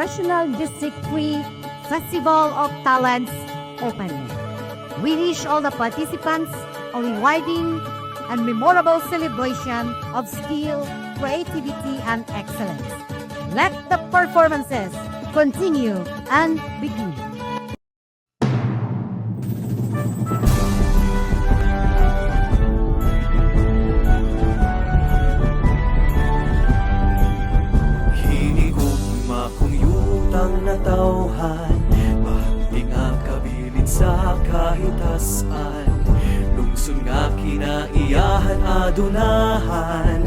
National District 3 Festival of Talents open. We wish all the participants a rewarding and memorable celebration of skill, creativity, and excellence. Let the performances continue and begin. Hinigugma kong yutang na tauhan, bahati nga kabilin sa kahitasan. Lungsod nga kinaiyahan adunahan,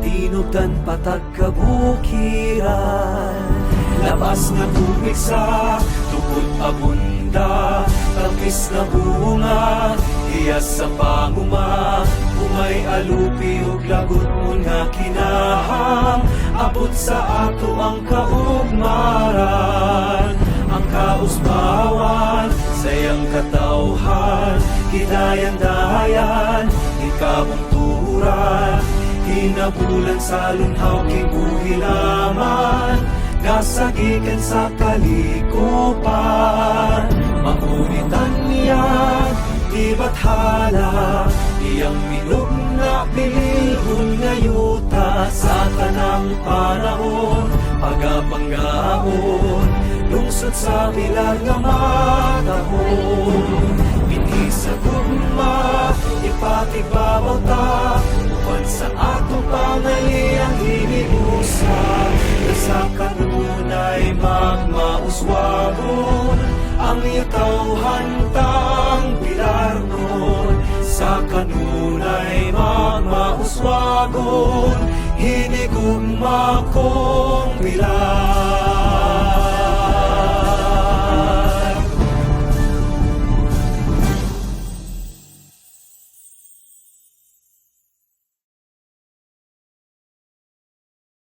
tinubdan patag kabukiran. Labas na tubig sa tukod abunda, tamis na bunga, hiyas sa panguma. Umay alupi ug lagot mo nga kinahang, abot sa ato ang kaugmaran. Ang kausbawan, sayang katawhan, hidayan-dayan, ikabungturan. Hinabulan sa lunhaw king buhilaman, nasagikan sa kalikupan. Makunitan niya, di bathala, iyang minug na pilihon nga yuta. Sa tanang panahon, pagapanggaon, lungsod sa pilar nga matahon. Hindi sa gugma, ipatibabaw ta, upan sa ato pangaliang hiniusa. Sa kanunay magmauswagon, ang itawhan tang pilar nun. Sa kanunay magmauswagon, hinigugma kong pilar.